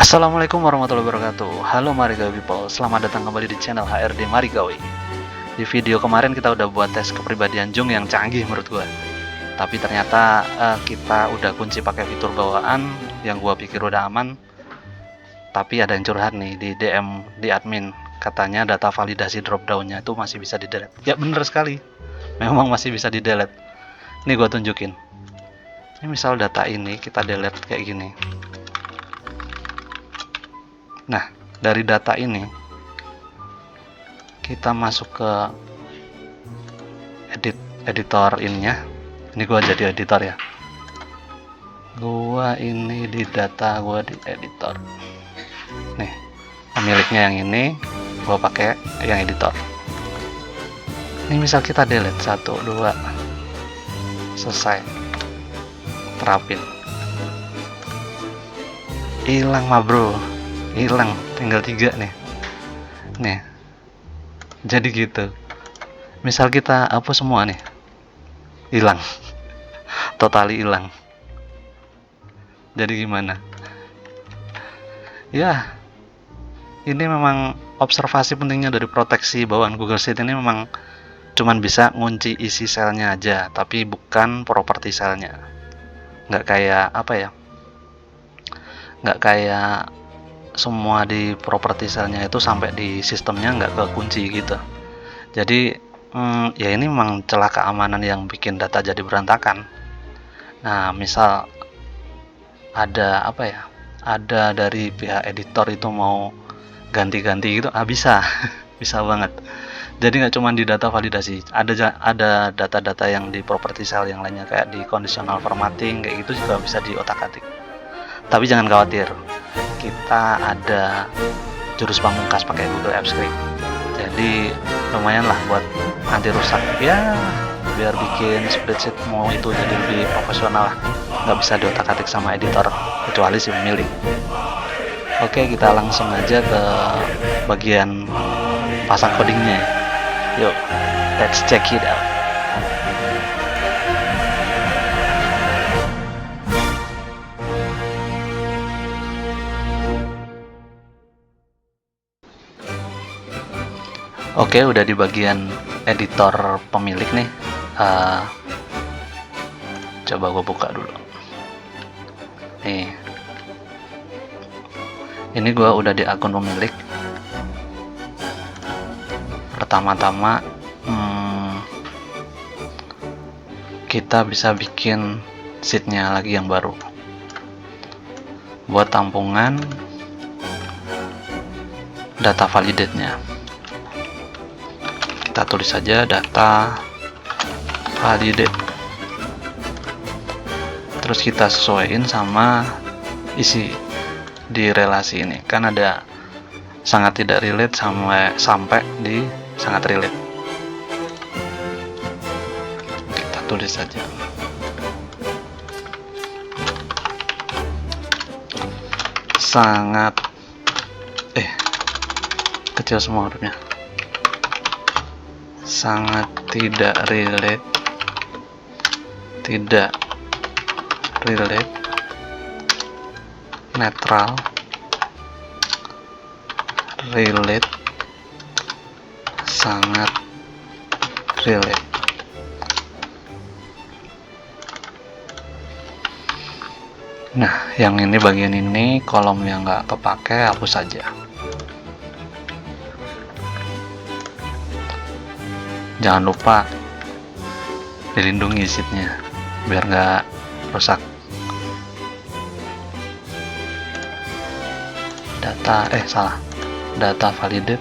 Assalamualaikum warahmatullahi wabarakatuh. Halo Marigawi people, selamat datang kembali di channel HRD Marigawi. Di video kemarin kita udah buat tes kepribadian Jung yang canggih menurut gua. Tapi ternyata kita udah kunci pakai fitur bawaan yang gua pikir udah aman. Tapi ada yang curhat nih di DM di admin, katanya data validasi dropdownnya itu masih bisa di delete. Ya bener sekali, memang masih bisa di delete. Nih gua tunjukin. Ini misal data ini kita delete kayak gini. Nah, dari data ini kita masuk ke editor ininya. Ini gua jadi editor ya. Gua ini di data, gua di editor. Nih, pemiliknya yang ini, gua pakai yang editor. Ini misal kita delete 1, 2, selesai, terapin. Hilang mah bro, hilang, tinggal 3 nih, jadi gitu. Misal kita hapus semua nih, hilang, totali hilang. Jadi gimana ya, ini memang observasi pentingnya dari proteksi bawaan Google Sheet ini memang cuman bisa ngunci isi selnya aja, tapi bukan properti selnya. Nggak kayak apa ya, nggak kayak semua di properti selnya itu sampai di sistemnya nggak kekunci gitu. Jadi ya ini memang celah keamanan yang bikin data jadi berantakan. Nah, misal ada apa ya, ada dari pihak editor itu mau ganti-ganti gitu, bisa bisa banget. Jadi nggak cuma di data validasi, ada data-data yang di property cell yang lainnya kayak di conditional formatting kayak gitu juga bisa di otak-atik. Tapi jangan khawatir, kita ada jurus pamungkas pakai Google Apps Script. Jadi lumayan lah buat anti rusak ya, biar bikin spreadsheet mau itu jadi lebih profesional lah. Nggak bisa diotak-atik sama editor kecuali si pemilik. Oke, kita langsung aja ke bagian pasang codingnya. Yuk, let's check it out. Oke, udah di bagian editor pemilik nih. Coba gue buka dulu. Nih, ini gue udah di akun pemilik. Pertama-tama kita bisa bikin sheetnya lagi yang baru. Buat tampungan data validate-nya, kita tulis saja data validate, terus kita sesuaiin sama isi di relasi ini, kan ada sangat tidak relate sampai di sangat relate. Kita tulis saja sangat kecil semua hurufnya, sangat tidak relate, netral, relate, sangat relate. Nah, yang ini bagian ini kolom yang nggak kepake hapus saja. Jangan lupa dilindungi sheetnya biar nggak rusak. Data validate,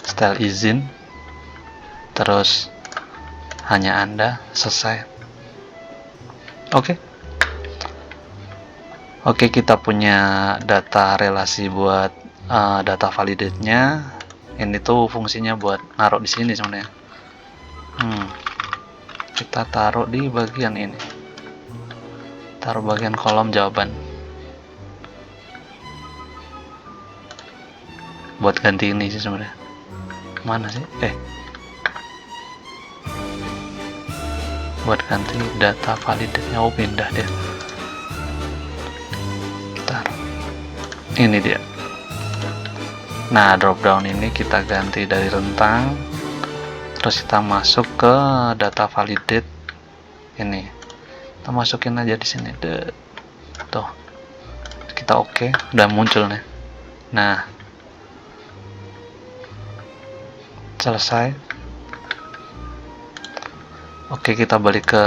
style izin, terus hanya Anda, selesai. Oke, kita punya data relasi buat data validate-nya. Ini tuh fungsinya buat naruh di sini sebenarnya. Kita taruh di bagian ini, taruh bagian kolom jawaban. Buat ganti ini sih sebenarnya. Mana sih? Buat ganti data validate-nya, pindah dia. Ini dia. Nah, drop down ini kita ganti dari rentang, terus kita masuk ke data validate ini. Kita masukin aja di sini. Tuh. Kita oke, udah muncul nih. Nah, selesai. Oke, kita balik ke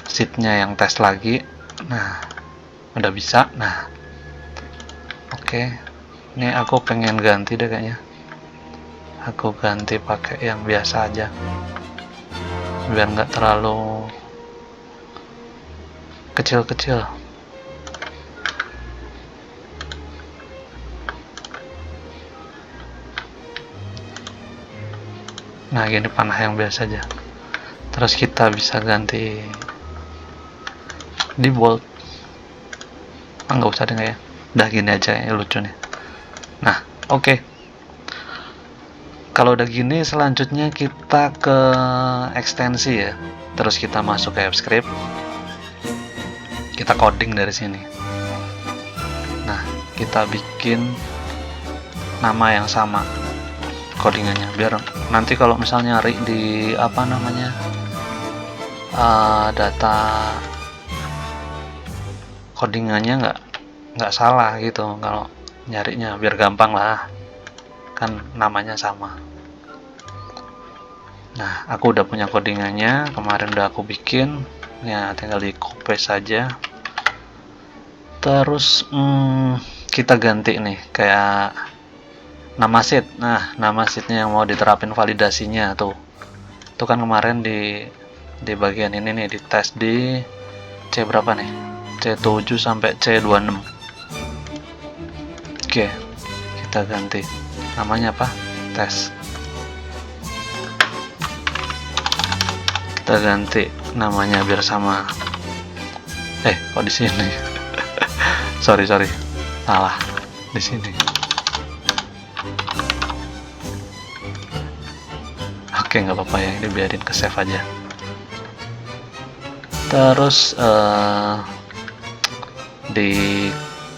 sheetnya yang tes lagi. Nah, udah bisa. Nah, oke. Ini aku pengen ganti deh kayaknya. Aku ganti pakai yang biasa aja, biar nggak terlalu kecil-kecil. Nah, gini panah yang biasa aja. Terus kita bisa ganti di bold. Nggak usah deh ya. Udah gini aja ya, lucu nih. Nah, oke. Kalau udah gini, selanjutnya kita ke ekstensi ya. Terus kita masuk ke AppScript. Kita coding dari sini. Nah, kita bikin nama yang sama codingannya, biar nanti kalau misalnya nyari di apa namanya data codingannya nggak salah gitu kalau nyarinya, biar gampang lah, kan namanya sama. Nah, aku udah punya codingannya, kemarin udah aku bikin ya, tinggal di copy saja. Terus kita ganti nih kayak nama sheet. Nah, nama sheetnya yang mau diterapin validasinya tuh kan kemarin di bagian ini nih, di tes di C berapa nih, C7 sampai C26. Oke, kita ganti namanya apa, tes. Kita ganti namanya biar sama. Kok di sini? sorry salah, di sini. Oke, nggak apa-apa ya, ini biarin ke save aja. Terus di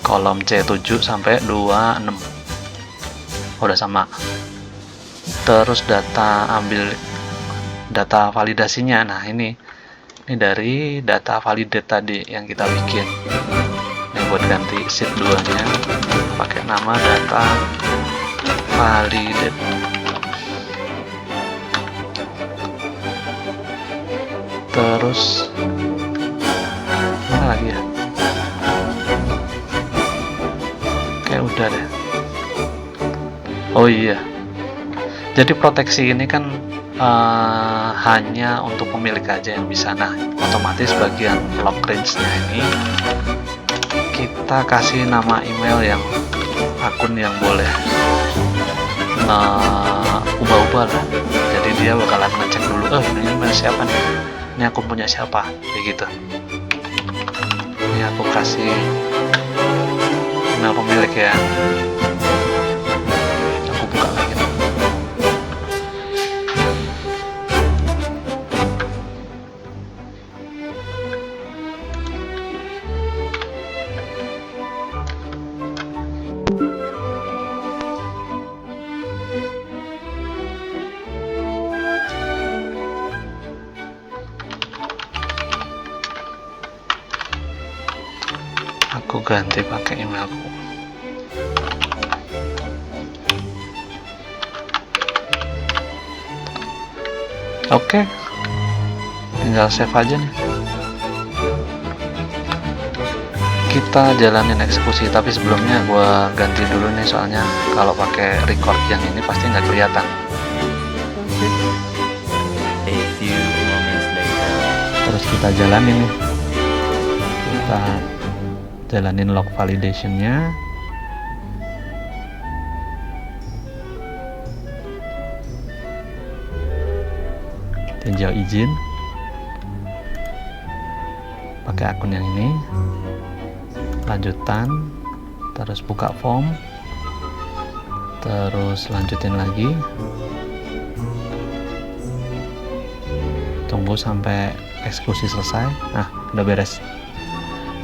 kolom C7 sampai 26 udah sama. Terus ambil data validasinya. Nah, ini dari data validate tadi yang kita bikin. Ini buat ganti sheet 2 nya pakai nama data validate. Terus mana lagi ya? Kayak udah deh. Oh iya, jadi proteksi ini kan hanya untuk pemilik aja yang bisa. Nah, otomatis bagian lock range-nya ini kita kasih nama email yang akun yang boleh ubah-ubah lah. Jadi dia bakalan ngecek dulu, ini email siapa nih, ini akun punya siapa, kayak gitu. Ini aku kasih email pemilik ya. Aku buka lagi. Aku ganti pakai emailku. Oke, tinggal save aja nih. Kita jalanin eksekusi, tapi sebelumnya gua ganti dulu nih, soalnya kalau pakai record yang ini pasti nggak kelihatan. Terus kita jalanin nih. Kita jalanin log validation-nya. Tinjau izin pakai akun yang ini, lanjutan, terus buka form, terus lanjutin lagi, tunggu sampai eksekusi selesai. Nah, udah beres,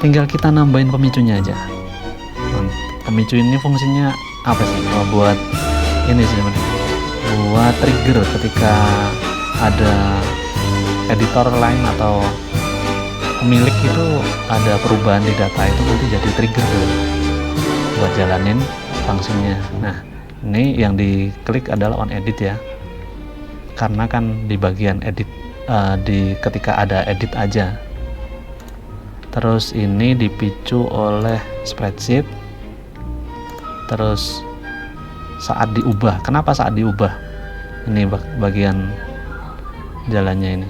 tinggal kita nambahin pemicunya aja. Pemicu ini fungsinya apa sih? Oh, buat ini sih sebenarnya, buat trigger ketika ada editor lain atau pemilik itu ada perubahan di data itu, nanti jadi trigger dulu buat jalanin fungsinya. Nah, ini yang diklik adalah on edit ya, karena kan di bagian edit di ketika ada edit aja. Terus ini dipicu oleh spreadsheet. Terus saat diubah, kenapa saat diubah? Ini bagian jalannya ini.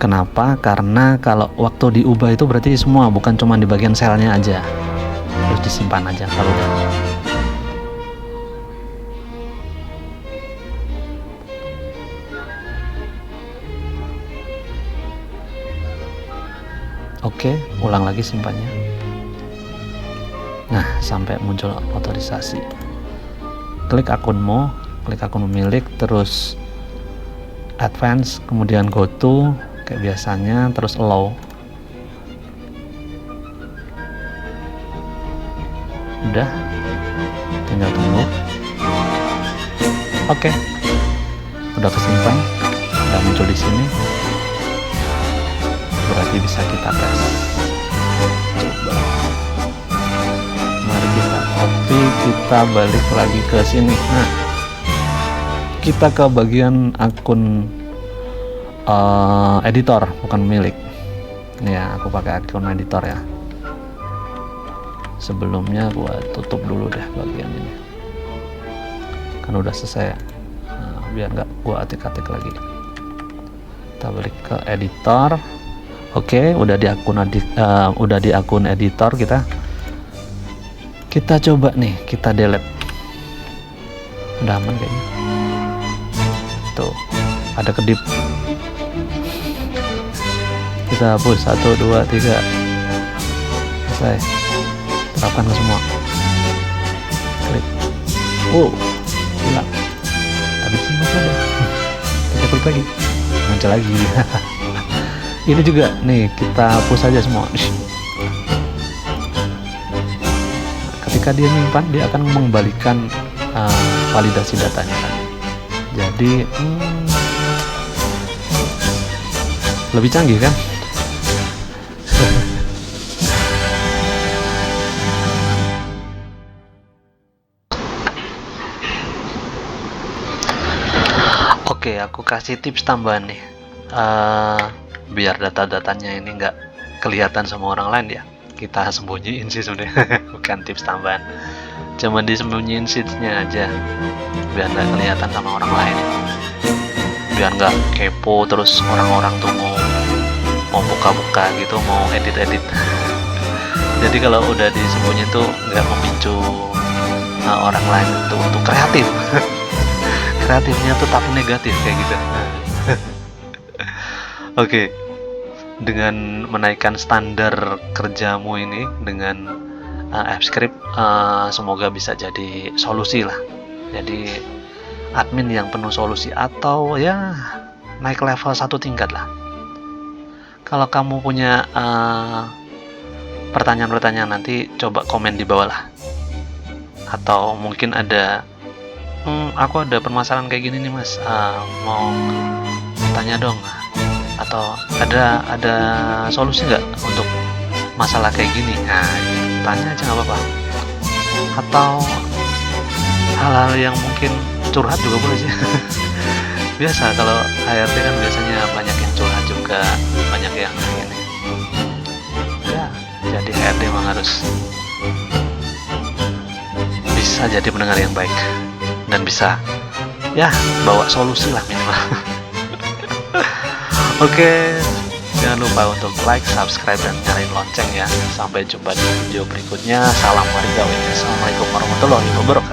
Kenapa? Karena kalau waktu diubah itu berarti semua, bukan cuma di bagian selnya aja. Terus disimpan aja kalau udah. Oke, ulang lagi simpannya. Nah, sampai muncul otorisasi. Klik akunmu, klik akun pemilik, terus advance, kemudian go to kayak biasanya, terus allow. Udah, tinggal tunggu. Oke, udah kesimpan, udah muncul di sini. Berarti bisa kita tes. Coba. Mari kita copy, kita balik lagi ke sini. Nah, kita ke bagian akun editor, bukan milik. Ini ya, aku pakai akun editor ya. Sebelumnya gua tutup dulu deh bagian ini, kan udah selesai. Nah, biar nggak gua atik-atik lagi. Kita balik ke editor. Oke, udah di akun editor kita. Kita coba nih, kita delete. Udah aman kayaknya. Tuh, ada kedip. Kita hapus 1, 2, 3. Selesai. Terapkan ke semua. Klik. Oh, hilang. Tapi sih masih ada. Kita klik lagi. Muncul lagi. Ini juga nih, kita hapus aja semua. Ketika dia menyimpan, dia akan mengembalikan validasi datanya kan. Jadi lebih canggih kan. Oke, aku kasih tips tambahan nih. Biar data-datanya ini nggak kelihatan sama orang lain ya, kita sembunyiin sih sebenarnya. Bukan tips tambahan, cuma disembunyiin sheetsnya aja biar nggak kelihatan sama orang lain, biar nggak kepo terus orang-orang tuh mau buka-buka gitu, mau edit-edit. Jadi kalau udah disembunyiin tuh nggak memicu orang lain untuk kreatif. Kreatifnya tuh tapi negatif kayak gitu. Oke, dengan menaikkan standar kerjamu ini dengan AppScript, semoga bisa jadi solusi lah. Jadi admin yang penuh solusi, atau ya naik level 1 tingkat lah. Kalau kamu punya pertanyaan-pertanyaan, nanti coba komen di bawah lah. Atau mungkin ada, aku ada permasalahan kayak gini nih mas, mau tanya dong. Atau ada solusi nggak untuk masalah kayak gini? Nah, tanya aja nggak apa-apa. Atau hal-hal yang mungkin curhat juga boleh sih. Biasa kalau HRD kan biasanya banyak yang curhat juga, banyak yang ini. Ya, jadi HRD memang harus bisa jadi pendengar yang baik dan bisa ya bawa solusi lah minimal. Oke, jangan lupa untuk like, subscribe, dan nyalain lonceng ya. Sampai jumpa di video berikutnya. Salam warga. Assalamualaikum warahmatullahi wabarakatuh.